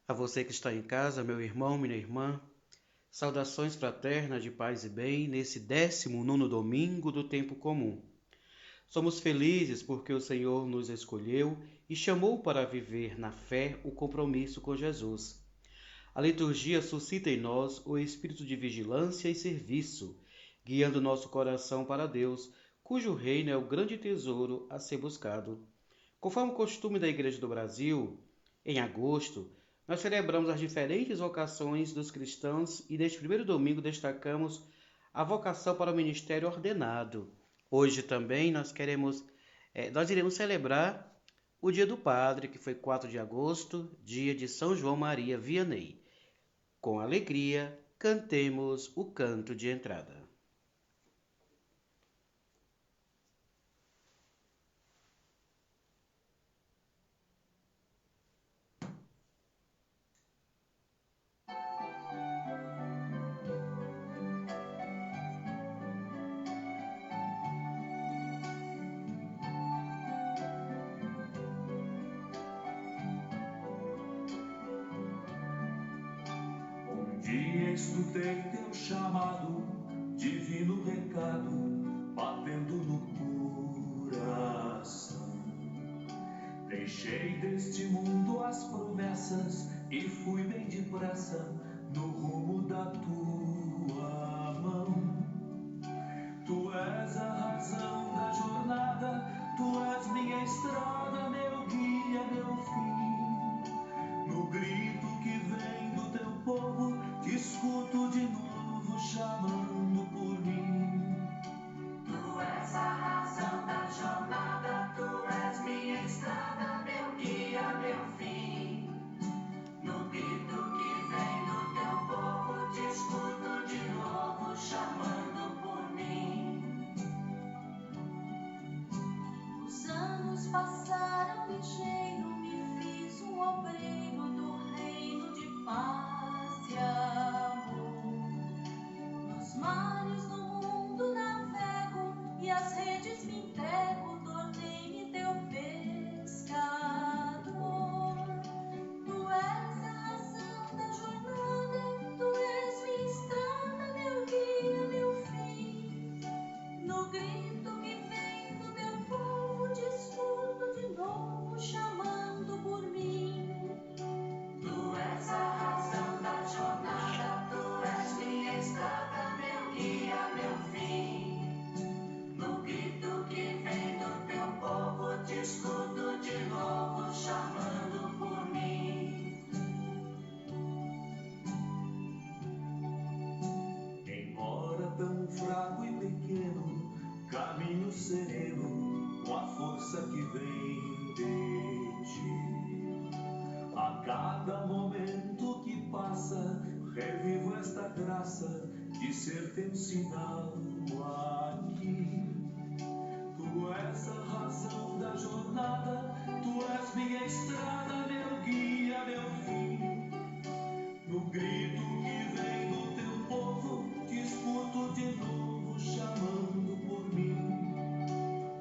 A você que está em casa, meu irmão, minha irmã, saudações fraternas de paz e bem nesse 19º domingo do tempo comum. Somos felizes porque o Senhor nos escolheu e chamou para viver na fé o compromisso com Jesus. A liturgia suscita em nós o espírito de vigilância e serviço, guiando nosso coração para Deus, cujo reino é o grande tesouro a ser buscado. Conforme o costume da Igreja do Brasil, em agosto, nós celebramos as diferentes vocações dos cristãos e neste primeiro domingo destacamos a vocação para o ministério ordenado. Hoje também nós iremos celebrar o Dia do Padre, que foi 4 de agosto, dia de São João Maria Vianney. Com alegria, cantemos o canto de entrada. Dia escutei teu chamado, divino recado, batendo no coração. Deixei deste mundo as promessas e fui bem depressa no rumo da tua mão. Tu és a razão da jornada, tu és minha estrada, meu guia, meu fim. No grito que vem do teu povo, te escuto de novo chamando por mim. Tu és a razão da jornada, tu és minha estrada, meu guia, meu fim. No grito que vem do teu povo, te escuto de novo chamando por mim. Os anos passaram ligeiro, me fiz um obreiro do reino de paz e amor. Nos mares do mundo navego e as redes me entrego, tornei-me teu pescador. Tu és a razão da jornada, tu és minha estrada, meu guia, meu fim. No grito que vem do teu povo, te escuto de novo chamando por mim. Tu és a razão da jornada, tu és minha estrada, meu guia, meu fim. No grito que vem do teu povo, te escuto de novo chamando por mim. Embora tão fraco e pequeno, caminho sereno com a força que vem de ti. A cada momento que passa, revivo esta graça de ser teu sinal aqui. Tu és a razão da jornada, tu és minha estrada, meu guia, meu fim. No grito que vem do teu povo, te escuto de novo chamando por mim.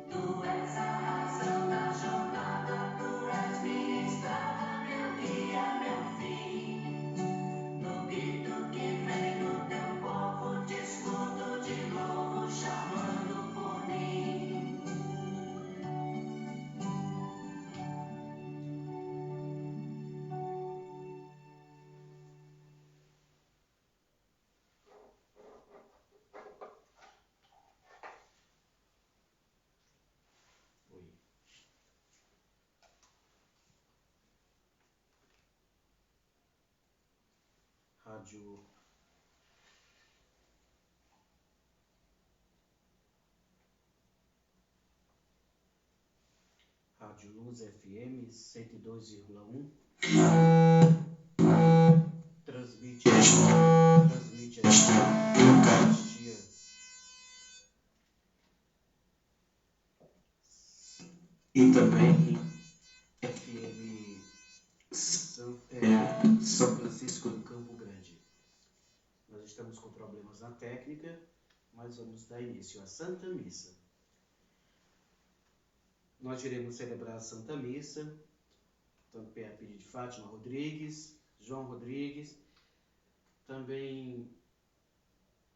Tu és a razão da jornada, tu és minha estrada, meu guia, meu fim. No grito que vem do teu povo, te escuto de novo chamando por mim. Rádio Luz FM 102,1 transmite a Eucaristia e também FM São Francisco do Campo Grande. Nós estamos com problemas na técnica, mas vamos dar início à Santa Missa. Nós iremos celebrar a Santa Missa, também a pedido de Fátima Rodrigues, João Rodrigues, também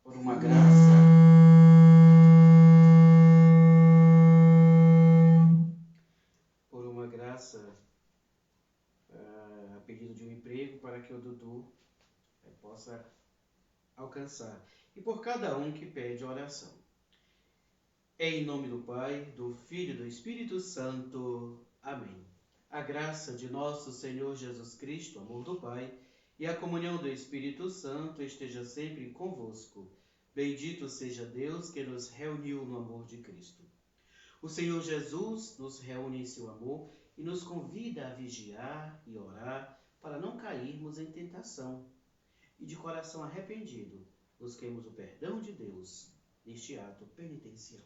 por uma graça, a pedido de um emprego para que o Dudu possa alcançar. E por cada um que pede oração. Em nome do Pai, do Filho e do Espírito Santo. Amém. A graça de nosso Senhor Jesus Cristo, o amor do Pai e a comunhão do Espírito Santo esteja sempre convosco. Bendito seja Deus que nos reuniu no amor de Cristo. O Senhor Jesus nos reúne em seu amor e nos convida a vigiar e orar para não cairmos em tentação. E de coração arrependido, busquemos o perdão de Deus neste ato penitencial.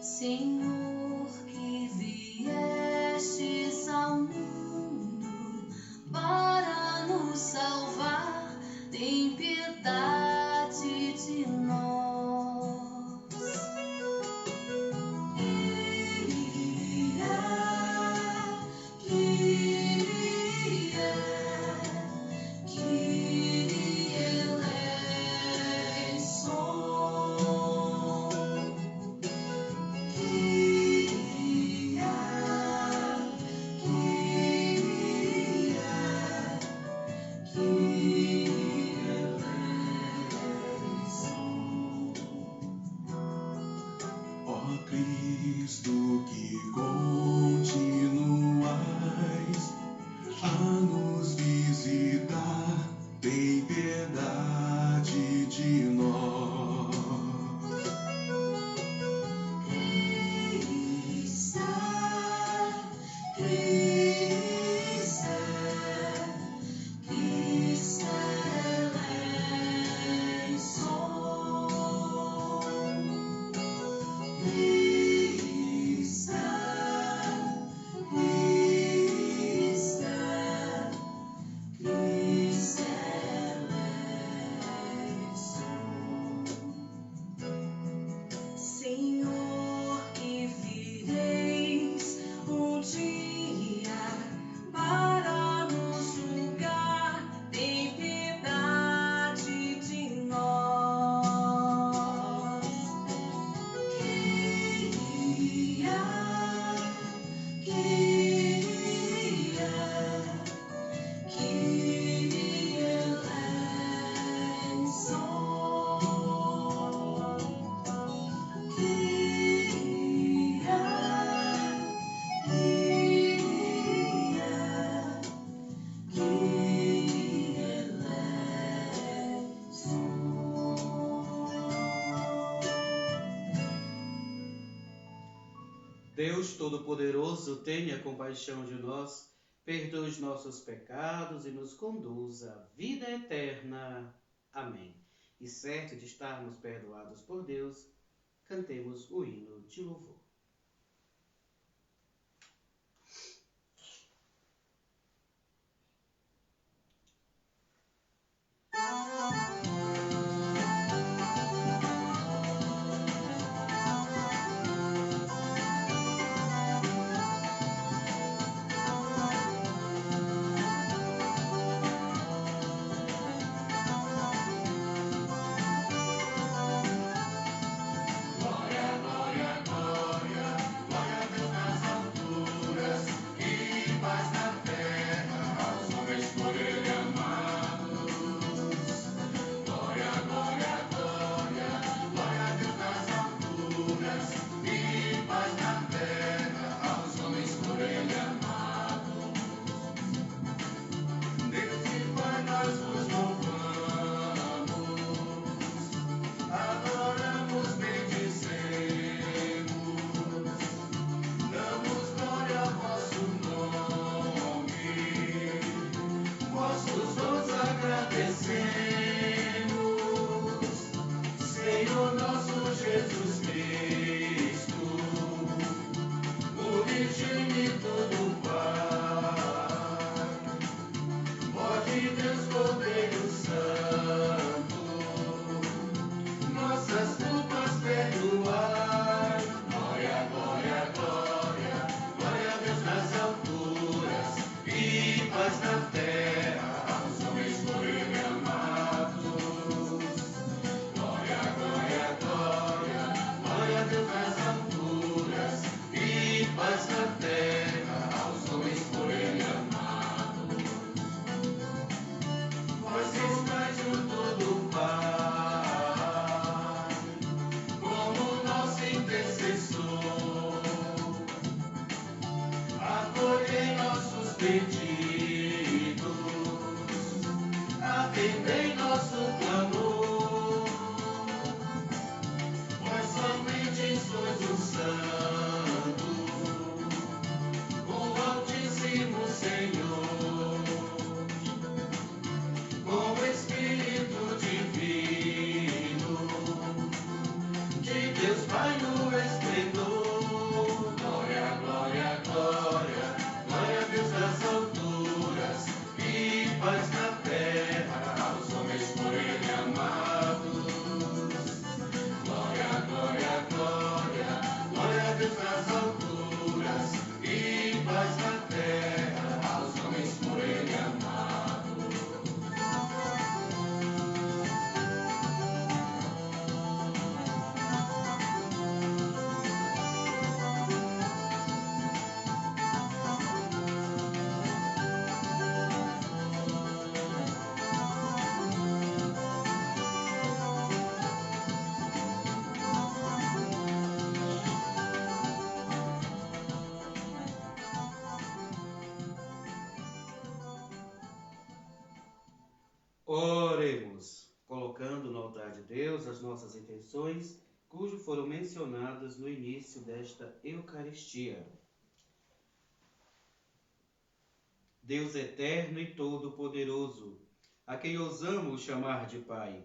Senhor, que viestes ao mundo para nos salvar, tem piedade de nós. Cristo, que continuais a nos visitar, tem piedade de nós. Senhor, que vireis um dia para nos julgar, tem piedade de nós. Deus Todo-Poderoso, tenha compaixão de nós, perdoe os nossos pecados e nos conduza à vida eterna. Amém. E certo de estarmos perdoados por Deus, cantemos o hino de louvor. Glória, glória, glória. paz na terra aos homens por ele amados. Glória, glória, glória, glória a Deus nas alturas e paz na terra aos homens por ele amados. Vós estáis junto do Pai, como nosso intercessor. Acolhei nossos pedidos, atendei nosso clamor, pois somente sois o Santo, o Altíssimo Senhor, com o Espírito Divino, de Deus Pai no esplendor. Glória, glória, glória, glória a Deus nas alturas e paz na terra aos homens por ele amados. Glória, glória, glória, glória a Deus nas alturas e paz na terra aos homens por ele amados. Oremos, colocando no altar de Deus as nossas intenções, cujo foram mencionadas no início desta Eucaristia. Deus eterno e todo-poderoso, a quem ousamos chamar de Pai,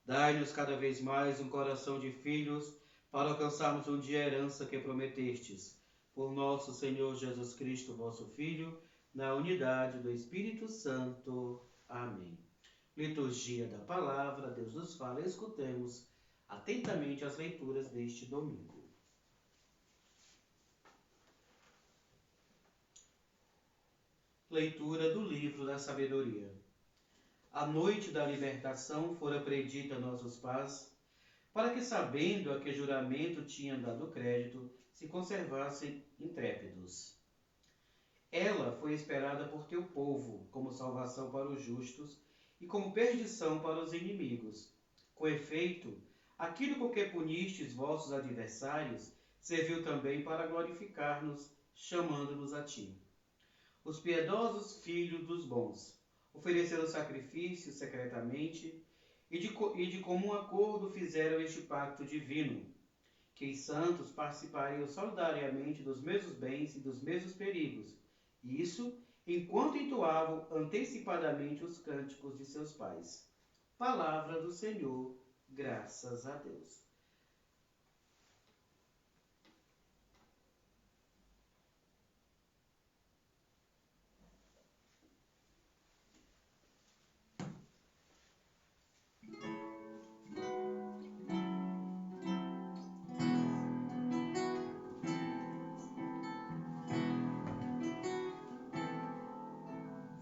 dai-nos cada vez mais um coração de filhos para alcançarmos um dia a herança que prometestes. Por nosso Senhor Jesus Cristo, vosso Filho, na unidade do Espírito Santo. Amém. Liturgia da Palavra, Deus nos fala, escutemos atentamente as leituras deste domingo. Leitura do livro da Sabedoria. A noite da libertação fora predita a nossos pais, para que, sabendo a que juramento tinham dado crédito, se conservassem intrépidos. Ela foi esperada por teu povo, como salvação para os justos e como perdição para os inimigos. Com efeito, aquilo com que punistes vossos adversários serviu também para glorificar-nos, chamando-nos a ti. Os piedosos filhos dos bons ofereceram sacrifícios secretamente e de comum acordo fizeram este pacto divino, que os santos participariam solidariamente dos mesmos bens e dos mesmos perigos, e isso enquanto entoavam antecipadamente os cânticos de seus pais. Palavra do Senhor, graças a Deus.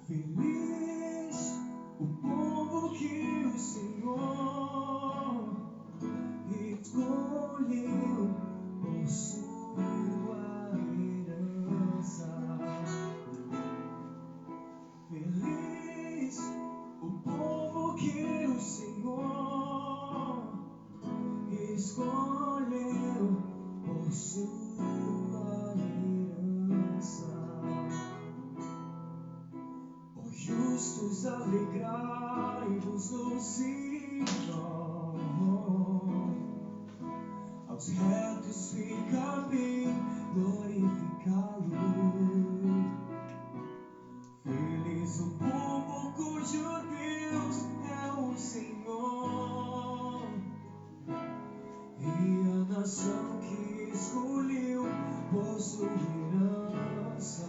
Feliz o povo que o Senhor escolheu por sua herança. Feliz o povo que o Senhor escolheu por sua herança. Justos, alegrai-vos no Senhor. Aos retos fica bem glorificá-lo. Feliz o povo cujo Deus é o Senhor, e a nação que escolheu por sua herança.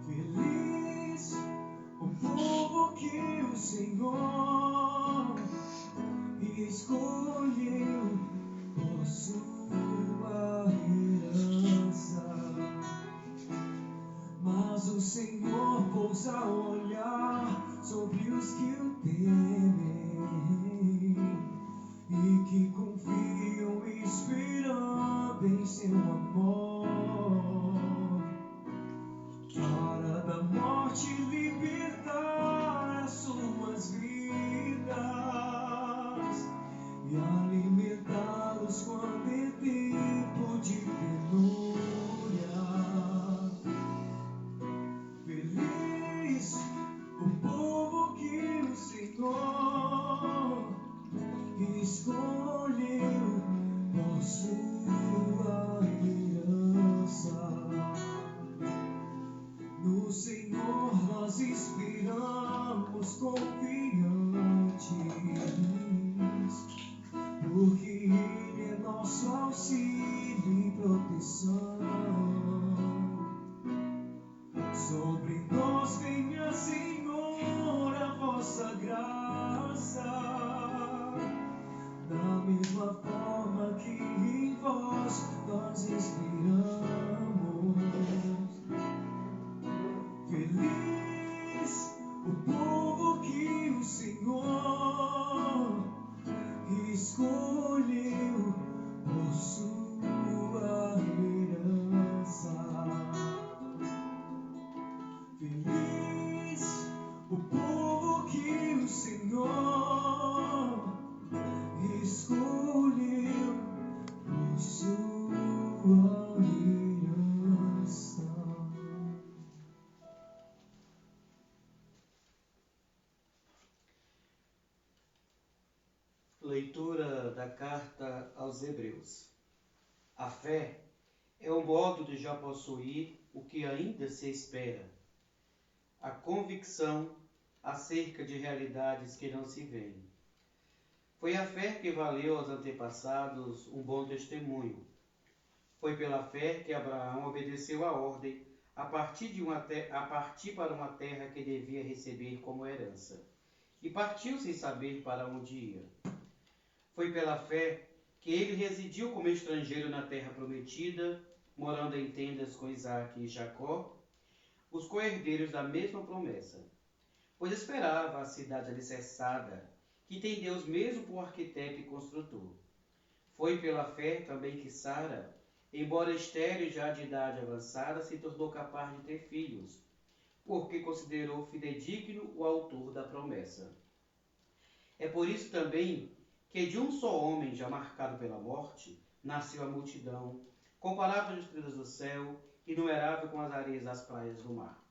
Feliz o povo que o Senhor escolheu por sua herança. Faz o Senhor pousar o olhar sobre os que o temem e que confiam esperando em seu amor, para da morte libertar as suas vidas e alimentá-los quando é tempo de penúria. Feliz o povo que o Senhor escolheu por sua herança. No Senhor nós esperamos confiantes, porque Ele é nosso auxílio e proteção. Sobre nós venha, Senhor, a vossa graça, da mesma forma que em vós nós esperamos. Feliz o povo que o Senhor escolheu por sua herança. Feliz o povo que o Senhor escolheu por sua herança. Leitura da carta aos Hebreus. A fé é o modo de já possuir o que ainda se espera, a convicção acerca de realidades que não se veem. Foi a fé que valeu aos antepassados um bom testemunho. Foi pela fé que Abraão obedeceu a ordem a partir para uma terra que devia receber como herança, e partiu sem saber para onde ia. Foi pela fé que ele residiu como estrangeiro na terra prometida, morando em tendas com Isaque e Jacó, os co-herdeiros da mesma promessa, pois esperava a cidade alicerçada, que tem Deus mesmo por arquiteto e construtor. Foi pela fé também que Sara, embora estéril já de idade avançada, se tornou capaz de ter filhos, porque considerou fidedigno o autor da promessa. É por isso também que de um só homem já marcado pela morte, nasceu a multidão, comparável às estrelas do céu, inumerável com as areias das praias do mar.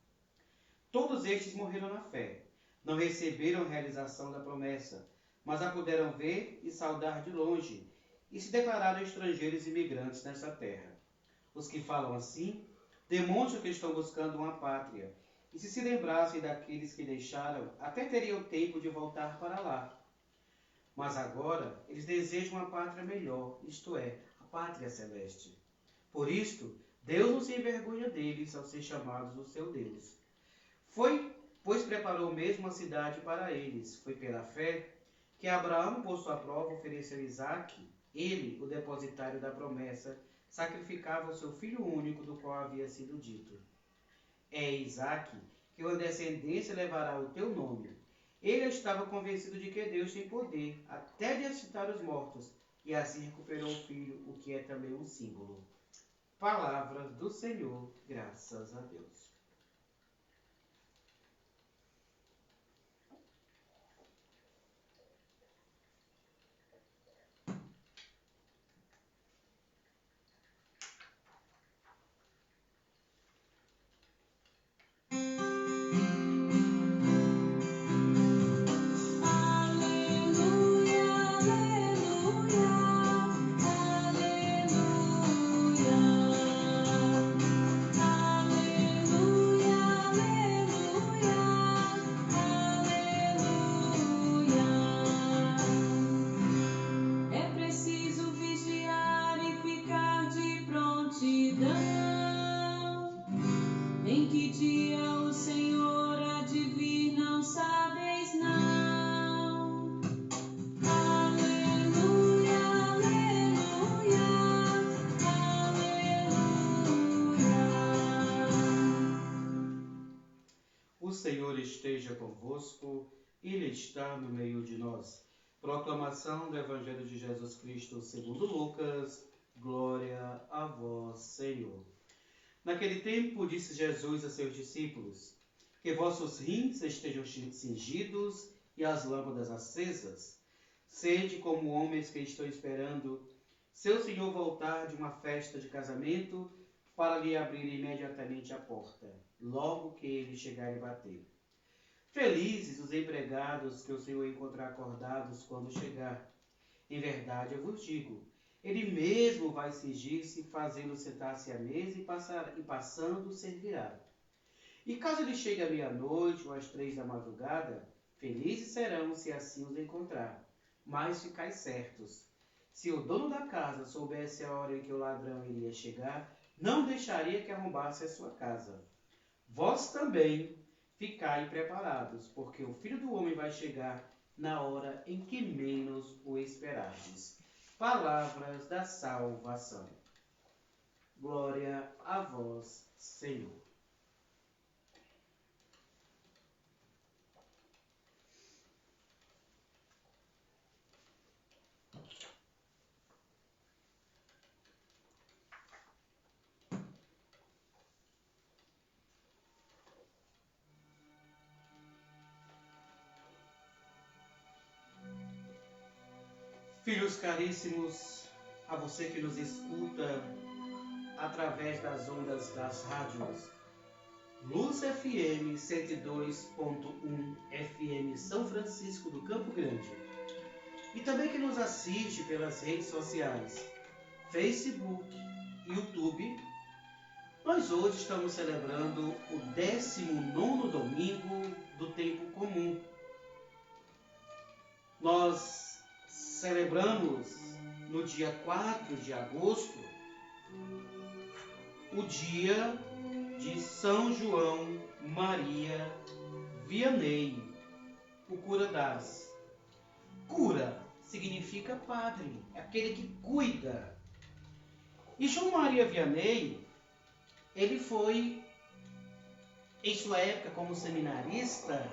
Todos estes morreram na fé, não receberam a realização da promessa, mas a puderam ver e saudar de longe, e se declararam estrangeiros e imigrantes nessa terra. Os que falam assim demonstram que estão buscando uma pátria, e se lembrassem daqueles que deixaram, até teriam tempo de voltar para lá. Mas agora eles desejam uma pátria melhor, isto é, a pátria celeste. Por isto, Deus não se envergonha deles ao ser chamados o seu Deus. Pois preparou mesmo a cidade para eles. Foi pela fé que Abraão, posto à prova, ofereceu Isaque. Ele, o depositário da promessa, sacrificava o seu filho único, do qual havia sido dito: é Isaque que uma descendência levará o teu nome. Ele estava convencido de que Deus tem poder até de ressuscitar os mortos, e assim recuperou o filho, o que é também um símbolo. Palavra do Senhor, graças a Deus. Em que dia o Senhor há de vir, não sabeis não. Aleluia, aleluia, aleluia. Senhor esteja convosco, Ele está no meio de nós. Proclamação do Evangelho de Jesus Cristo segundo Lucas. Glória a vós, Senhor. Naquele tempo, disse Jesus a seus discípulos: que vossos rins estejam cingidos e as lâmpadas acesas. Sede como homens que estão esperando seu senhor voltar de uma festa de casamento para lhe abrir imediatamente a porta, logo que ele chegar e bater. Felizes os empregados que o Senhor encontrar acordados quando chegar. Em verdade, eu vos digo, ele mesmo vai cingir-se, fazê-lo sentar-se à mesa e passando servirá. E caso ele chegue à meia-noite ou às 3 da madrugada, felizes serão se assim os encontrar. Mas ficais certos, se o dono da casa soubesse a hora em que o ladrão iria chegar, não deixaria que arrombasse a sua casa. Vós também ficai preparados, porque o Filho do Homem vai chegar na hora em que menos o esperardes. Palavras da salvação. Glória a vós, Senhor. Filhos caríssimos, a você que nos escuta através das ondas das rádios Luz FM 102.1 FM São Francisco do Campo Grande, e também que nos assiste pelas redes sociais Facebook, YouTube, nós hoje estamos celebrando o 19º domingo do tempo comum. Nós celebramos no dia 4 de agosto o dia de São João Maria Vianney, o cura d'Ars. Cura significa padre, é aquele que cuida. E João Maria Vianney, ele foi, em sua época como seminarista,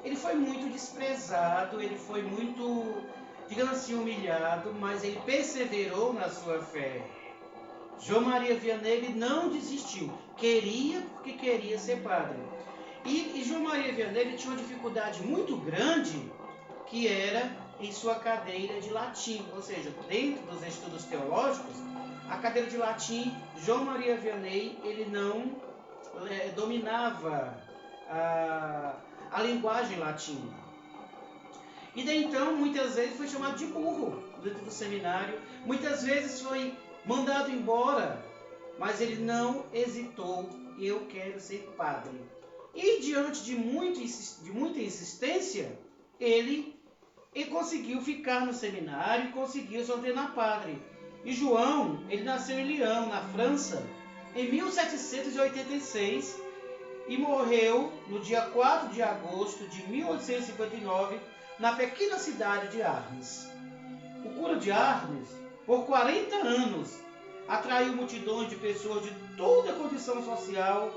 ele foi muito desprezado, ele foi muito, digamos assim, humilhado, mas ele perseverou na sua fé. João Maria Vianney, ele não desistiu, queria porque queria ser padre. E João Maria Vianney, ele tinha uma dificuldade muito grande, que era em sua cadeira de latim, ou seja, dentro dos estudos teológicos, a cadeira de latim, João Maria Vianney, ele não dominava a linguagem latina. E daí então, muitas vezes foi chamado de burro dentro do seminário, muitas vezes foi mandado embora, mas ele não hesitou, eu quero ser padre. E diante de muita insistência, ele conseguiu ficar no seminário e conseguiu se ordenar padre. E João, ele nasceu em Lyon, na França, em 1786 e morreu no dia 4 de agosto de 1859, na pequena cidade de Arles. O cura de Arles, por 40 anos, atraiu multidões de pessoas de toda a condição social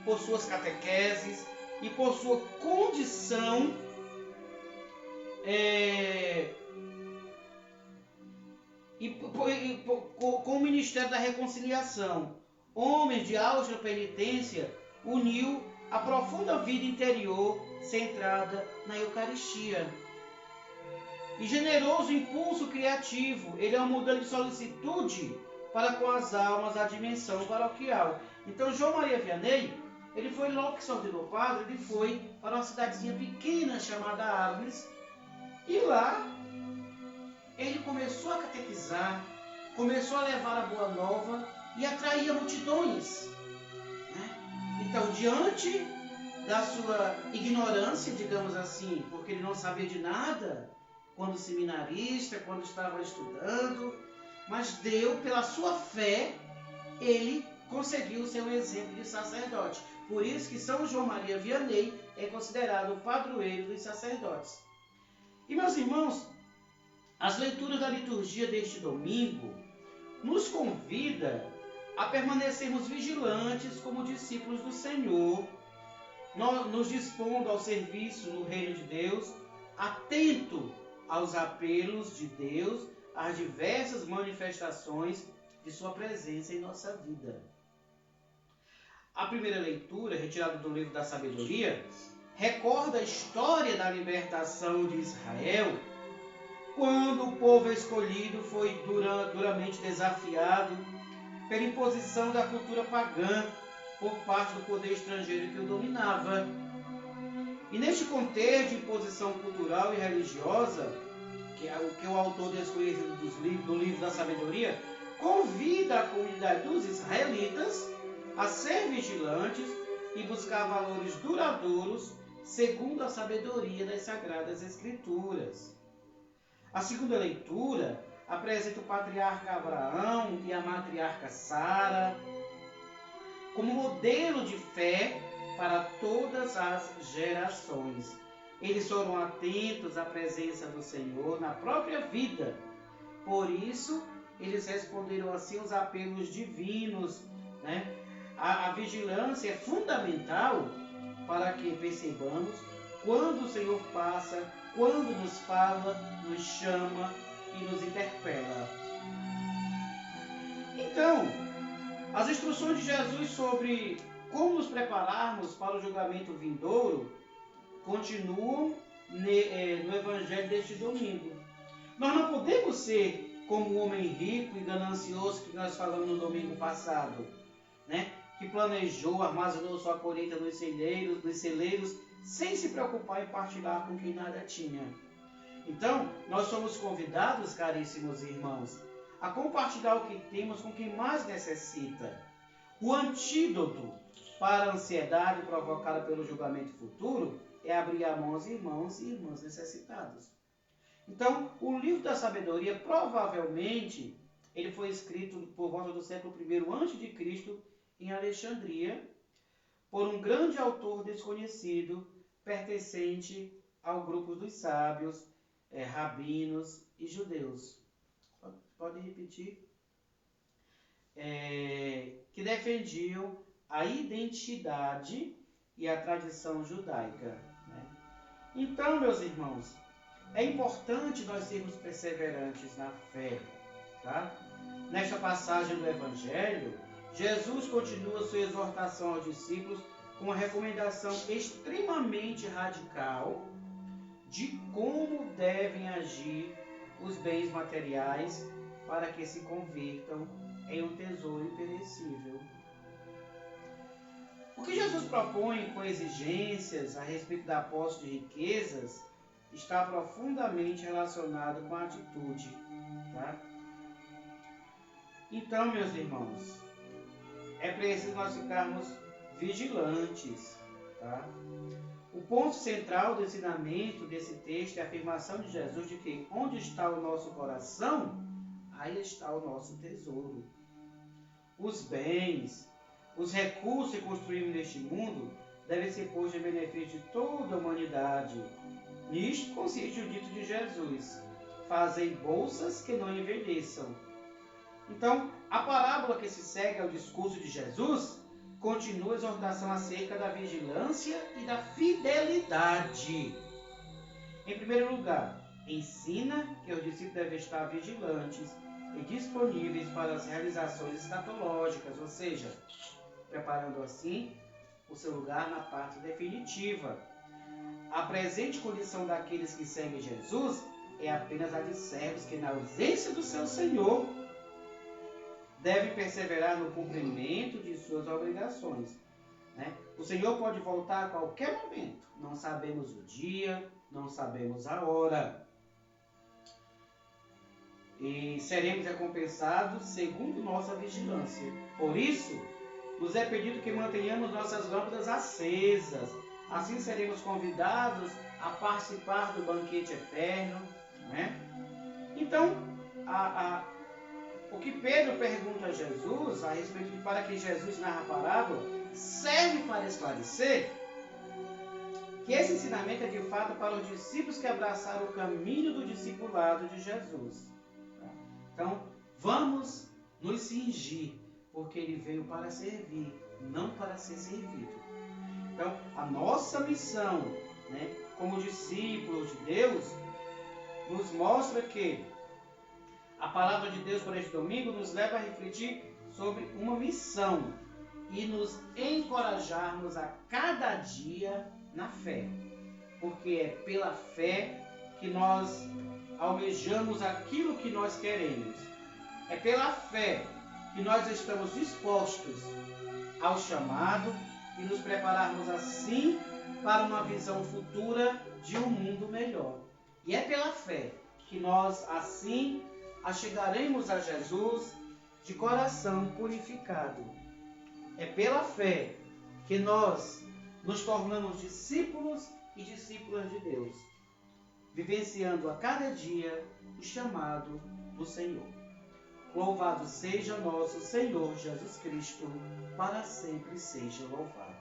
por suas catequeses e por sua condição com o Ministério da Reconciliação. Homens de alta penitência, uniu a profunda vida interior centrada na Eucaristia. E generoso impulso criativo, ele é um modelo de solicitude para com as almas a dimensão paroquial. Então, João Maria Vianney, ele foi logo que se ordenou padre, ele foi para uma cidadezinha pequena chamada Arles, e lá ele começou a catequizar, começou a levar a boa nova e atraía multidões. Então, diante da sua ignorância, digamos assim, porque ele não sabia de nada, quando seminarista, quando estava estudando, mas pela sua fé, ele conseguiu ser um exemplo de sacerdote. Por isso que São João Maria Vianney é considerado o padroeiro dos sacerdotes. E, meus irmãos, as leituras da liturgia deste domingo nos convida a permanecermos vigilantes como discípulos do Senhor, nos dispondo ao serviço no reino de Deus, atento aos apelos de Deus, às diversas manifestações de sua presença em nossa vida. A primeira leitura, retirada do livro da Sabedoria, recorda a história da libertação de Israel, quando o povo escolhido foi duramente desafiado pela imposição da cultura pagã por parte do poder estrangeiro que o dominava. E neste contexto de imposição cultural e religiosa, que o autor desconhecido do livro da Sabedoria convida a comunidade dos israelitas a ser vigilantes e buscar valores duradouros segundo a sabedoria das Sagradas Escrituras. A segunda leitura apresenta o patriarca Abraão e a matriarca Sara como modelo de fé para todas as gerações. Eles foram atentos à presença do Senhor na própria vida. Por isso, eles responderam assim aos apelos divinos, né? A vigilância é fundamental para que percebamos quando o Senhor passa, quando nos fala, nos chama e nos interpela. Então, as instruções de Jesus sobre como nos prepararmos para o julgamento vindouro continuam no Evangelho deste domingo. Nós não podemos ser como o homem rico e ganancioso que nós falamos no domingo passado, né? Que planejou, armazenou sua colheita nos celeiros, sem se preocupar em partilhar com quem nada tinha. Então, nós somos convidados, caríssimos irmãos, a compartilhar o que temos com quem mais necessita. O antídoto para a ansiedade provocada pelo julgamento futuro é abrir a mão aos irmãos e irmãs necessitados. Então, o livro da Sabedoria, provavelmente, ele foi escrito por volta do século I a.C., em Alexandria, por um grande autor desconhecido, pertencente ao grupo dos sábios, rabinos e judeus. Pode repetir? Que defendiam a identidade e a tradição judaica, né? Então, meus irmãos, é importante nós sermos perseverantes na fé, tá? Nesta passagem do Evangelho, Jesus continua sua exortação aos discípulos com uma recomendação extremamente radical de como devem agir os bens materiais para que se convertam em um tesouro imperecível. O que Jesus propõe com exigências a respeito da posse de riquezas está profundamente relacionado com a atitude, tá? Então, meus irmãos, é preciso nós ficarmos vigilantes, tá? O ponto central do ensinamento desse texto é a afirmação de Jesus de que onde está o nosso coração, aí está o nosso tesouro. Os bens, os recursos que construímos neste mundo devem ser postos em benefício de toda a humanidade. Nisto consiste o dito de Jesus: fazei bolsas que não envelheçam. Então, a parábola que se segue ao discurso de Jesus continua a exortação acerca da vigilância e da fidelidade. Em primeiro lugar, ensina que os discípulos devem estar vigilantes e disponíveis para as realizações escatológicas, ou seja, preparando assim o seu lugar na parte definitiva. A presente condição daqueles que seguem Jesus é apenas a de servos que, na ausência do seu Senhor, devem perseverar no cumprimento de suas obrigações, né? O Senhor pode voltar a qualquer momento. Não sabemos o dia, não sabemos a hora. E seremos recompensados segundo nossa vigilância. Por isso, nos é pedido que mantenhamos nossas lâmpadas acesas. Assim seremos convidados a participar do banquete eterno, né? Então, o que Pedro pergunta a Jesus, a respeito de para que Jesus narra a parábola, serve para esclarecer que esse ensinamento é de fato para os discípulos que abraçaram o caminho do discipulado de Jesus. Então, vamos nos cingir, porque ele veio para servir, não para ser servido. Então, a nossa missão, né, como discípulos de Deus, nos mostra que a palavra de Deus para este domingo nos leva a refletir sobre uma missão e nos encorajarmos a cada dia na fé. Porque é pela fé que nós almejamos aquilo que nós queremos. É pela fé que nós estamos dispostos ao chamado e nos prepararmos assim para uma visão futura de um mundo melhor. E é pela fé que nós assim achegaremos a Jesus de coração purificado. É pela fé que nós nos tornamos discípulos e discípulas de Deus, vivenciando a cada dia o chamado do Senhor. Louvado seja nosso Senhor Jesus Cristo, para sempre seja louvado.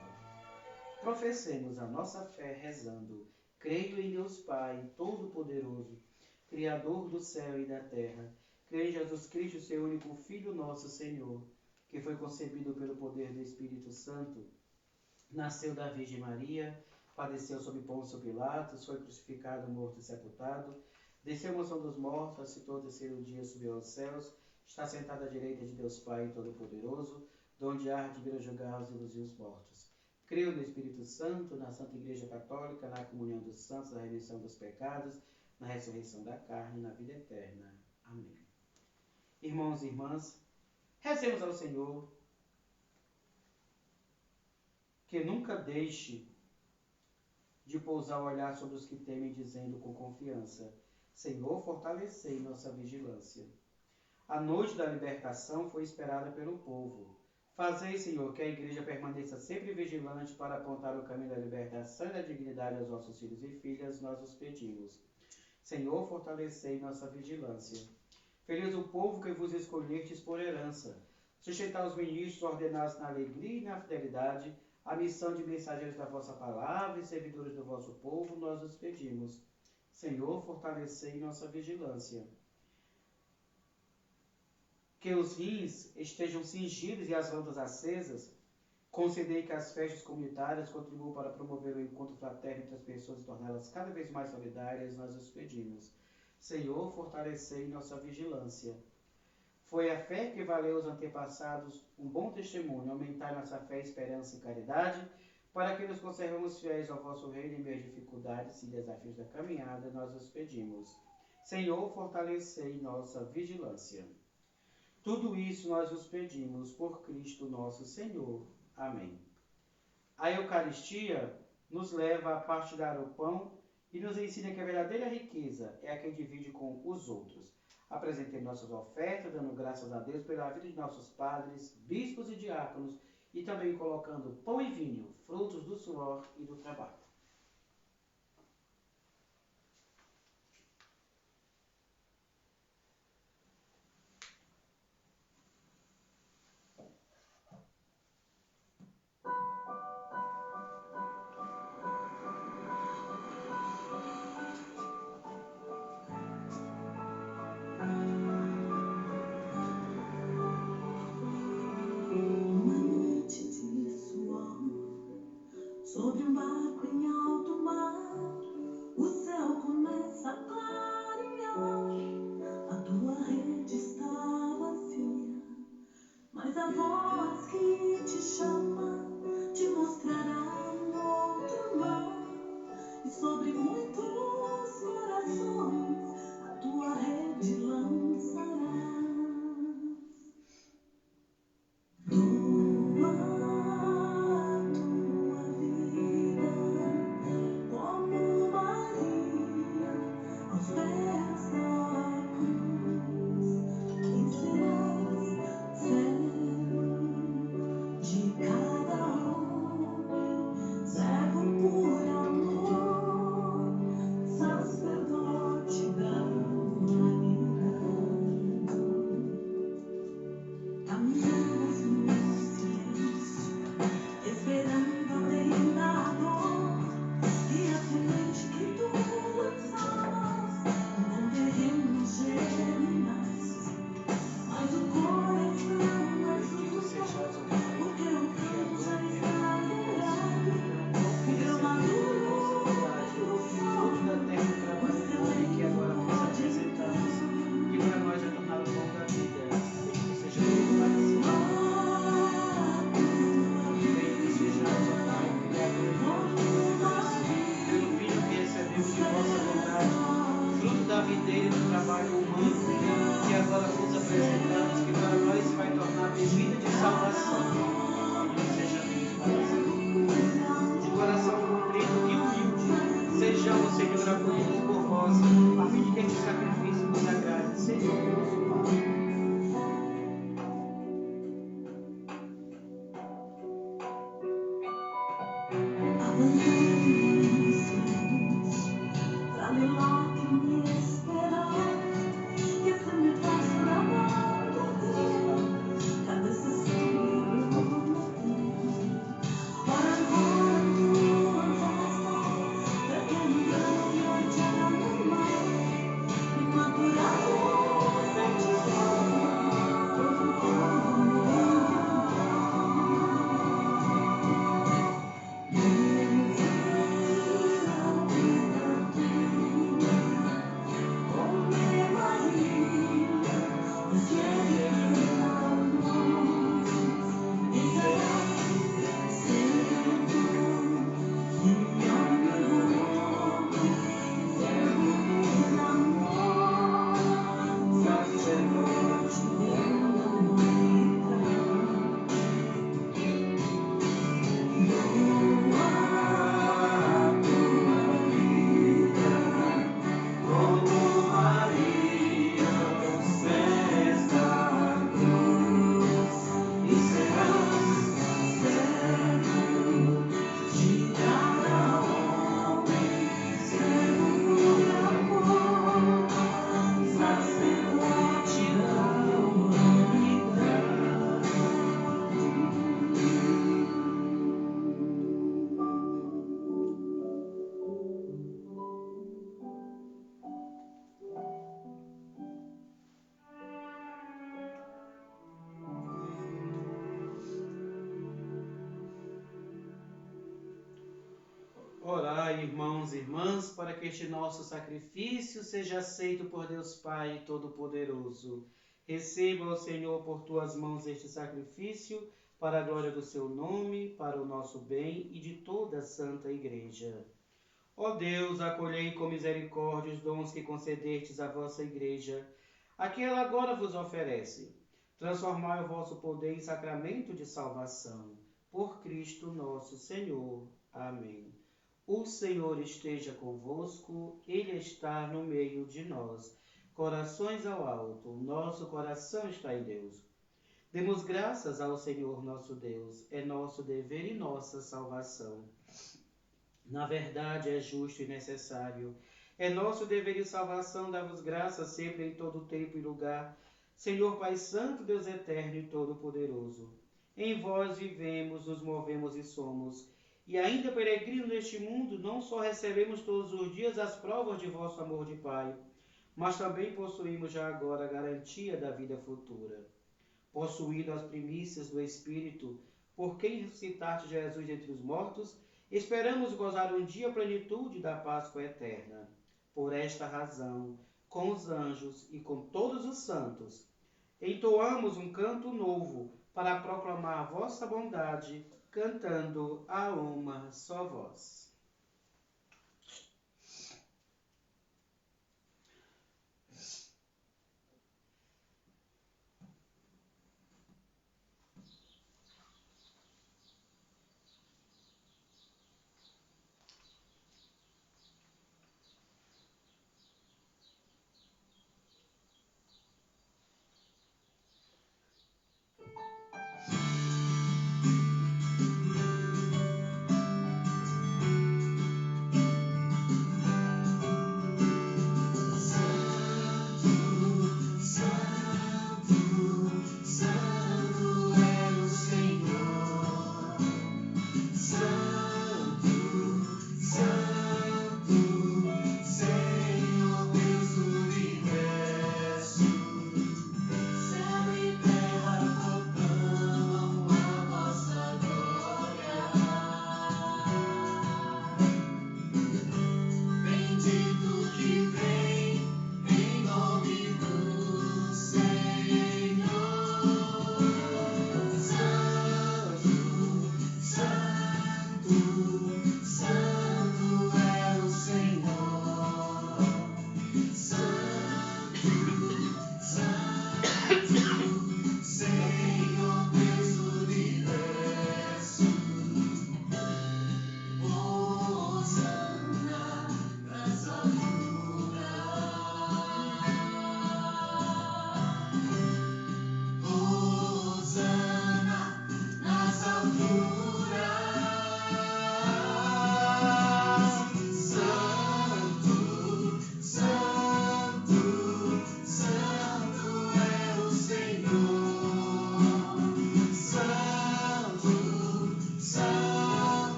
Professemos a nossa fé rezando: creio em Deus Pai Todo-Poderoso, Criador do céu e da terra. Creio em Jesus Cristo, seu único Filho, nosso Senhor, que foi concebido pelo poder do Espírito Santo, nasceu da Virgem Maria, padeceu sob Pôncio Pilatos, foi crucificado, morto e sepultado, desceu à mansão dos mortos, ressuscitou ao terceiro dia, subiu aos céus, está sentado à direita de Deus Pai Todo-Poderoso, donde há de vir a julgar os vivos e os mortos. Creio no Espírito Santo, na Santa Igreja Católica, na comunhão dos santos, na remissão dos pecados, na ressurreição da carne e na vida eterna. Amém. Irmãos e irmãs, rezemos ao Senhor que nunca deixe de pousar o olhar sobre os que temem, dizendo com confiança: Senhor, fortalecei nossa vigilância. A noite da libertação foi esperada pelo povo. Fazei, Senhor, que a Igreja permaneça sempre vigilante para apontar o caminho da libertação e da dignidade aos nossos filhos e filhas, nós os pedimos. Senhor, fortalecei nossa vigilância. Feliz o povo que vos escolhestes por herança. Sujeitai os ministros ordenados na alegria e na fidelidade, a missão de mensageiros da vossa palavra e servidores do vosso povo, nós os pedimos. Senhor, fortalecei nossa vigilância. Que os rins estejam cingidos e as lâmpadas acesas. Concedei que as festas comunitárias contribuam para promover o encontro fraterno entre as pessoas e torná-las cada vez mais solidárias, nós os pedimos. Senhor, fortalecei nossa vigilância. Foi a fé que valeu aos antepassados um bom testemunho, aumentai nossa fé, esperança e caridade, para que nos conservemos fiéis ao vosso reino em meio às dificuldades e desafios da caminhada, nós os pedimos. Senhor, fortalecei nossa vigilância. Tudo isso nós os pedimos por Cristo nosso Senhor. Amém. A Eucaristia nos leva a partilhar o pão e nos ensina que a verdadeira riqueza é a que divide com os outros. Apresentemos nossas ofertas, dando graças a Deus pela vida de nossos padres, bispos e diáconos, e também colocando pão e vinho, frutos do suor e do trabalho. Sobre um barco em alto mar, o céu começa a clarear. A tua rede está vazia, mas a voz que te chama te mostrará um outro mar. E sobre muitos corações a tua rede lançarás. Como Maria, aos pés Orai, irmãos e irmãs, para que este nosso sacrifício seja aceito por Deus Pai Todo-Poderoso. Receba, ó Senhor, por tuas mãos este sacrifício, para a glória do seu nome, para o nosso bem e de toda a Santa Igreja. Ó Deus, acolhei com misericórdia os dons que concedestes à vossa Igreja, a que ela agora vos oferece. Transformai o vosso poder em sacramento de salvação. Por Cristo nosso Senhor. Amém. O Senhor esteja convosco, Ele está no meio de nós. Corações ao alto, nosso coração está em Deus. Demos graças ao Senhor nosso Deus, é nosso dever e nossa salvação. Na verdade, é justo e necessário. É nosso dever e salvação dar-vos graças sempre em todo tempo e lugar. Senhor Pai Santo, Deus eterno e todo-poderoso. Em vós vivemos, nos movemos e somos. E ainda peregrino neste mundo, não só recebemos todos os dias as provas de vosso amor de Pai, mas também possuímos já agora a garantia da vida futura. Possuindo as primícias do Espírito, por quem ressuscitaste Jesus entre os mortos, esperamos gozar um dia a plenitude da Páscoa eterna. Por esta razão, com os anjos e com todos os santos, entoamos um canto novo para proclamar a vossa bondade, cantando a uma só voz.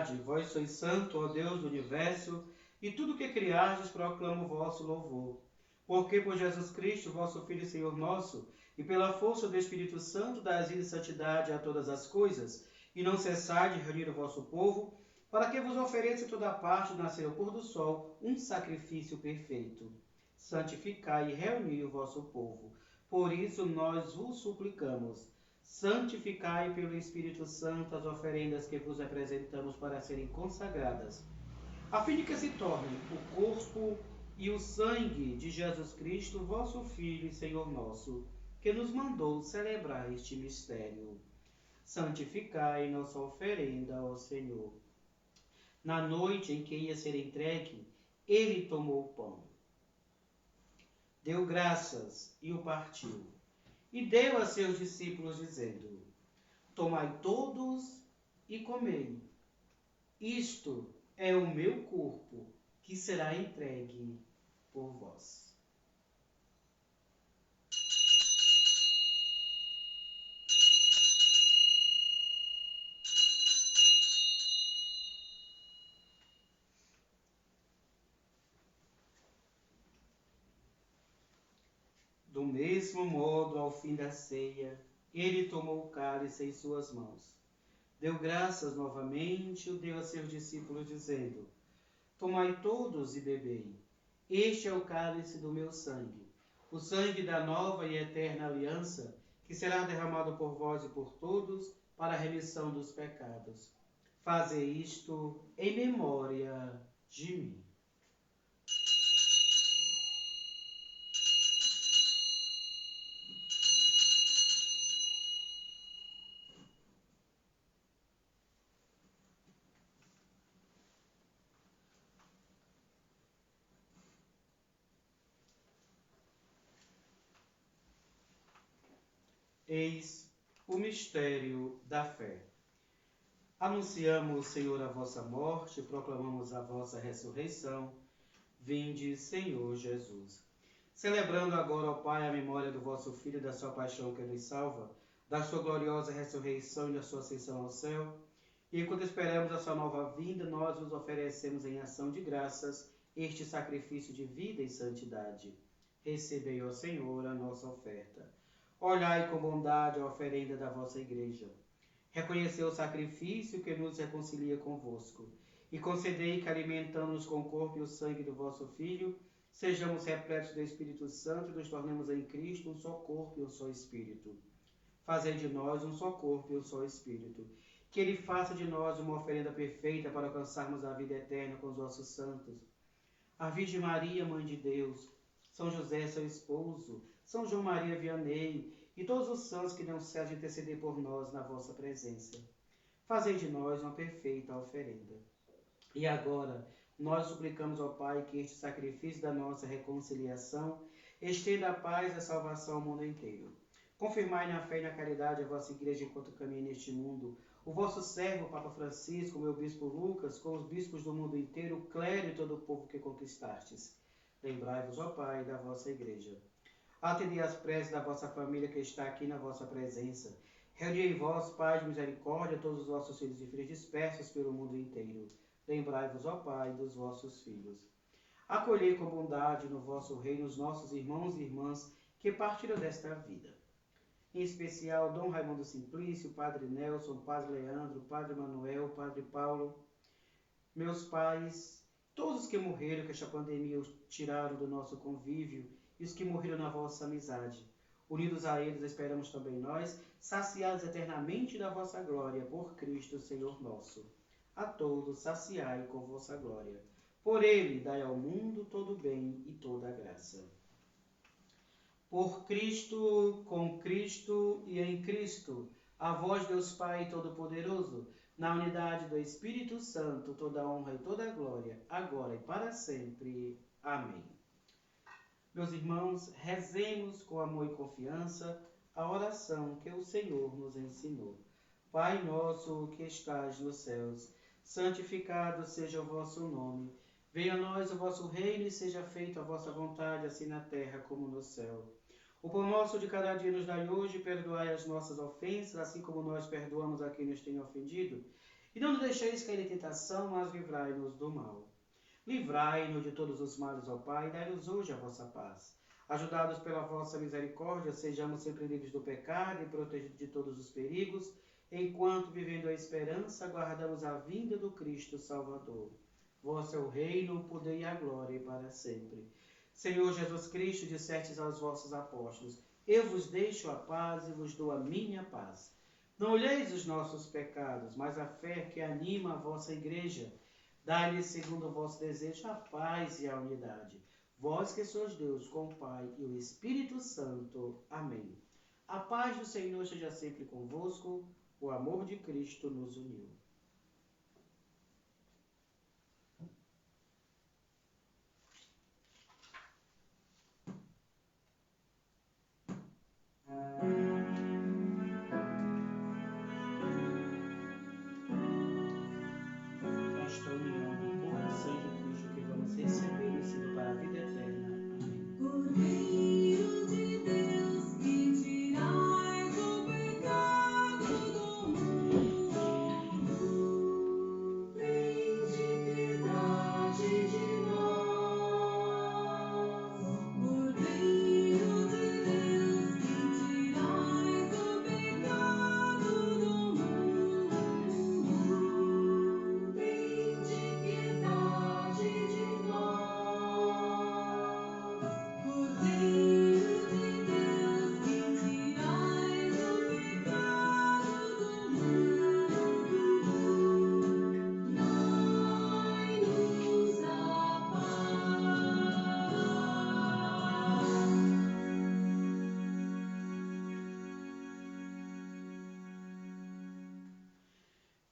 verdade, vós sois santo, ó Deus do universo, e tudo que criastes proclama o vosso louvor. Porque por Jesus Cristo, vosso Filho e Senhor nosso, e pela força do Espírito Santo, dais vida e santidade a todas as coisas, e não cessai de reunir o vosso povo, para que vos ofereça em toda parte, nascer ao pôr do sol, um sacrifício perfeito. Santificai e reuni o vosso povo. Por isso nós vos suplicamos, santificai pelo Espírito Santo as oferendas que vos apresentamos para serem consagradas, a fim de que se tornem o corpo e o sangue de Jesus Cristo, vosso Filho e Senhor nosso, que nos mandou celebrar este mistério. Santificai nossa oferenda ao Senhor. Na noite em que ia ser entregue, ele tomou o pão, deu graças e o partiu, e deu a seus discípulos, dizendo: Tomai todos e comei. Isto é o meu corpo, que será entregue por vós. Do mesmo modo, ao fim da ceia, ele tomou o cálice em suas mãos. Deu graças novamente e o deu a seus discípulos, dizendo: Tomai todos e bebei. Este é o cálice do meu sangue, o sangue da nova e eterna aliança, que será derramado por vós e por todos para a remissão dos pecados. Fazei isto em memória de mim. Eis o mistério da fé. Anunciamos, Senhor, a vossa morte, proclamamos a vossa ressurreição. Vinde, Senhor Jesus. Celebrando agora, ó Pai, a memória do vosso Filho e da sua paixão que nos salva, da sua gloriosa ressurreição e da sua ascensão ao céu, e enquanto esperamos a sua nova vinda, nós vos oferecemos em ação de graças este sacrifício de vida e santidade. Recebei, ó Senhor, a nossa oferta. Olhai com bondade a oferenda da vossa Igreja. Reconhecei o sacrifício que nos reconcilia convosco, e concedei que, alimentando-nos com o corpo e o sangue do vosso Filho, sejamos repletos do Espírito Santo e nos tornemos em Cristo um só corpo e um só Espírito. Fazei de nós um só corpo e um só Espírito. Que Ele faça de nós uma oferenda perfeita para alcançarmos a vida eterna com os vossos santos. A Virgem Maria, Mãe de Deus, São José, seu esposo, São João Maria Vianney e todos os santos que não cessam de interceder por nós na vossa presença. Fazei de nós uma perfeita oferenda. E agora, nós suplicamos ao Pai que este sacrifício da nossa reconciliação estenda a paz e a salvação ao mundo inteiro. Confirmai na fé e na caridade a vossa Igreja enquanto caminha neste mundo, o vosso servo, o Papa Francisco, o meu bispo Lucas, com os bispos do mundo inteiro, o clero e todo o povo que conquistastes. Lembrai-vos, ó Pai, da vossa Igreja. Atendei as preces da vossa família que está aqui na vossa presença. Reuni em vós, Pai de misericórdia, todos os vossos filhos e filhas dispersos pelo mundo inteiro. Lembrai-vos, ó Pai, dos vossos filhos. Acolhei com bondade no vosso reino os nossos irmãos e irmãs que partiram desta vida. Em especial, Dom Raimundo Simplício, Padre Nelson, Padre Leandro, Padre Manuel, Padre Paulo, meus pais, todos os que morreram, que esta pandemia os tiraram do nosso convívio, e os que morreram na vossa amizade. Unidos a eles, esperamos também nós, saciados eternamente da vossa glória, por Cristo, Senhor nosso. A todos saciai com vossa glória. Por ele, dai ao mundo todo o bem e toda a graça. Por Cristo, com Cristo e em Cristo, a vós, Deus Pai Todo-Poderoso, na unidade do Espírito Santo, toda a honra e toda a glória, agora e para sempre. Amém. Meus irmãos, rezemos com amor e confiança a oração que o Senhor nos ensinou. Pai nosso que estás nos céus, santificado seja o vosso nome. Venha a nós o vosso reino e seja feita a vossa vontade, assim na terra como no céu. O pão nosso de cada dia nos dai hoje, perdoai as nossas ofensas, assim como nós perdoamos a quem nos tem ofendido. E não nos deixeis cair em tentação, mas livrai-nos do mal. Livrai-nos de todos os males, ó Pai, e dai-nos hoje a vossa paz. Ajudados pela vossa misericórdia, sejamos sempre livres do pecado e protegidos de todos os perigos, enquanto, vivendo a esperança, aguardamos a vinda do Cristo Salvador. Vosso é o reino, o poder e a glória para sempre. Senhor Jesus Cristo, dissestes aos vossos apóstolos: eu vos deixo a paz e vos dou a minha paz. Não olheis os nossos pecados, mas a fé que anima a vossa igreja. Dai-lhe, segundo o vosso desejo, a paz e a unidade. Vós que sois Deus, com o Pai e o Espírito Santo. Amém. A paz do Senhor esteja sempre convosco. O amor de Cristo nos uniu. Esta união do corpo e sangue de Cristo que vamos receber e sido para a vida eterna. Amém. Cordeiro de Deus, que tirais o pecado do mundo, tende piedade de nós. Cordeiro de Deus, que tirais o pecado do mundo, tende piedade de nós. Cordeiro de Deus, que tirais o pecado do mundo, dai-nos a paz.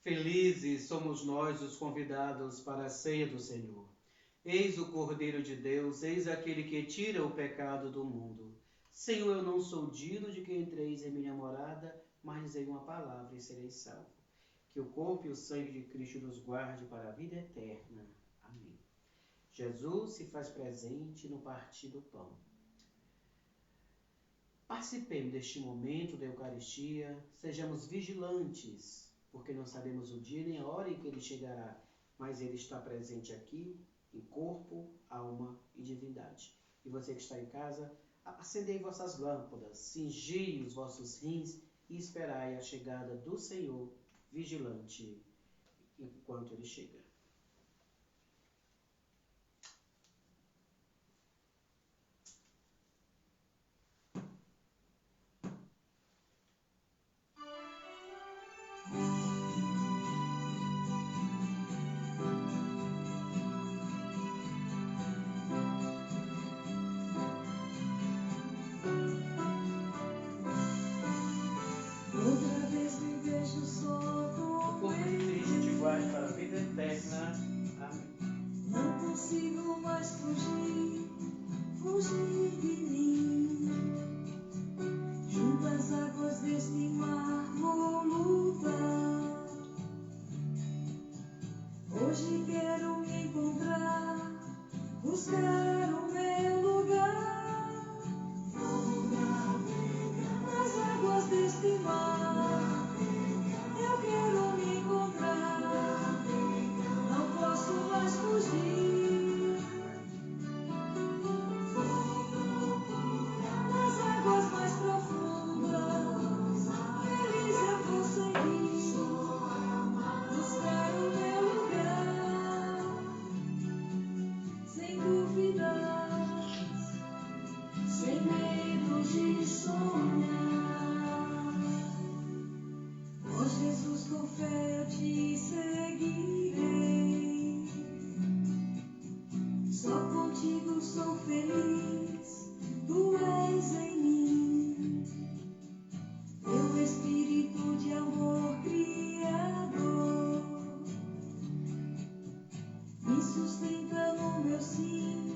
Felizes somos nós os convidados para a ceia do Senhor. Eis o Cordeiro de Deus, eis aquele que tira o pecado do mundo. Senhor, eu não sou digno de que entreis em minha morada, mas dizei uma palavra e serei salvo. Que o corpo e o sangue de Cristo nos guarde para a vida eterna. Amém. Jesus se faz presente no partir do pão. Participemos deste momento da Eucaristia, sejamos vigilantes, porque não sabemos o dia nem a hora em que ele chegará, mas ele está presente aqui, em corpo, alma e divindade. E você que está em casa, acendei vossas lâmpadas, cingi os vossos rins e esperai a chegada do Senhor, vigilante, enquanto ele chega. Outra vez me vejo só O com corpo de Cristo te guarde para a vida eterna. Amém. não consigo mais fugir de mim. Junto às águas deste mar vou lutar. Hoje quero me encontrar, buscar o meu lugar. Vou navegar nas águas deste mar. Eu quero me encontrar, não posso mais fugir. Vou procurar nas águas mais profundas, feliz eu vou seguir, buscar o meu lugar, sem dúvidas, sem medo de sonhar. Ó Jesus, com fé eu te seguirei. Só contigo sou feliz, tu és em mim. Teu espírito de amor criador me sustenta no meu sim,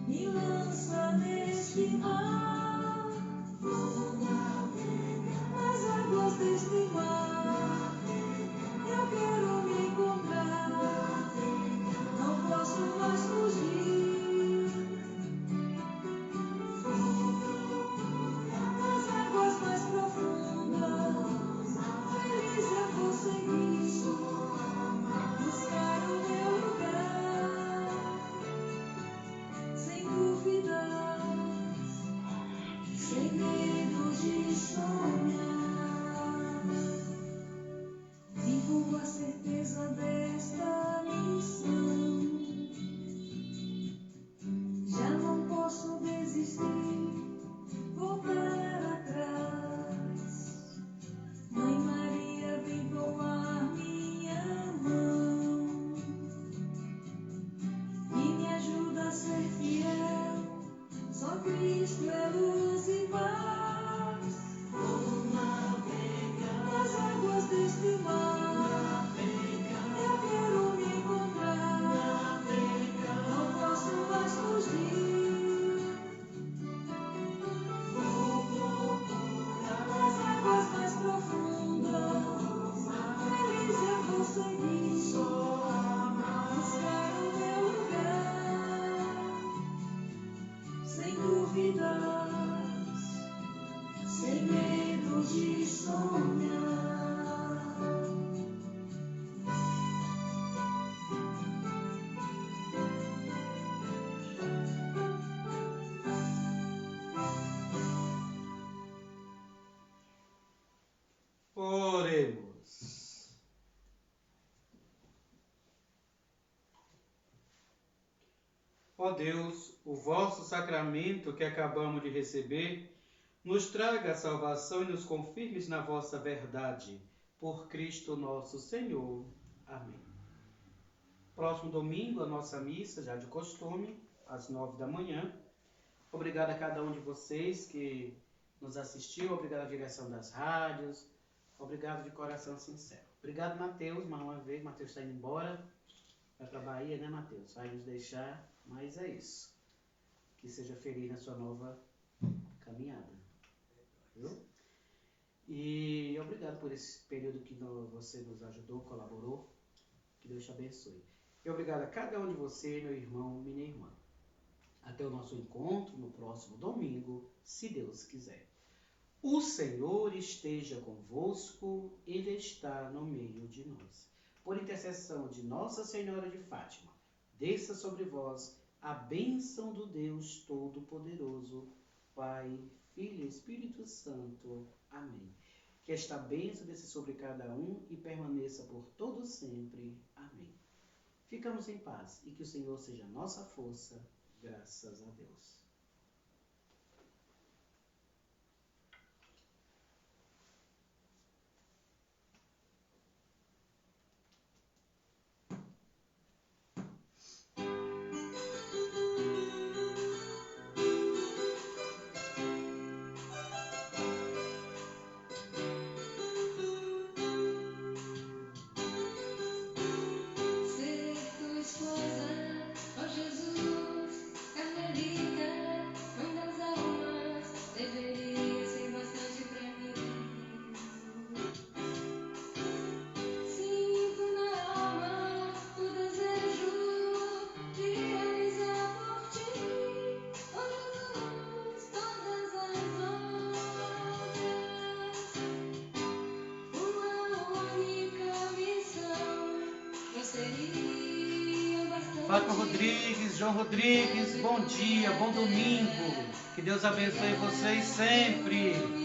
me lança neste mar. Vou navegar nas águas deste mar. Eu quero me encontrar, não posso mais fugir. Vou procurar nas águas mais profundas, feliz eu vou seguir, Cristo é luz e paz. Vou navegar nas águas deste mar. Eu quero me encontrar. Não posso mais fugir. Vou procurar nas águas mais profundas. Feliz eu vou seguir. Buscar o meu lugar. Sem dúvidas, sem medo de sonhar. Oremos. Ó Deus, o vosso sacramento que acabamos de receber, nos traga a salvação e nos confirmes na vossa verdade. Por Cristo nosso Senhor. Amém. Próximo domingo, a nossa missa, já de costume, às 9 da manhã. Obrigado a cada um de vocês que nos assistiu. Obrigado à direção das rádios. Obrigado de coração sincero. Obrigado, Mateus, mais uma vez. Mateus está indo embora. Vai para a Bahia, né, Mateus? Vai nos deixar, mas é isso. Que seja feliz na sua nova caminhada. Viu? E obrigado por esse período que você nos ajudou, colaborou. Que Deus te abençoe. E obrigado a cada um de você, meu irmão, minha irmã. Até o nosso encontro no próximo domingo, se Deus quiser. O Senhor esteja convosco, Ele está no meio de nós. Por intercessão de Nossa Senhora de Fátima, desça sobre vós a bênção do Deus Todo-Poderoso, Pai, Filho e Espírito Santo. Amém. Que esta bênção desça sobre cada um e permaneça por todo sempre. Amém. Ficamos em paz e que o Senhor seja nossa força, graças a Deus. Fátima Rodrigues, João Rodrigues, bom dia, bom domingo. Que Deus abençoe vocês sempre.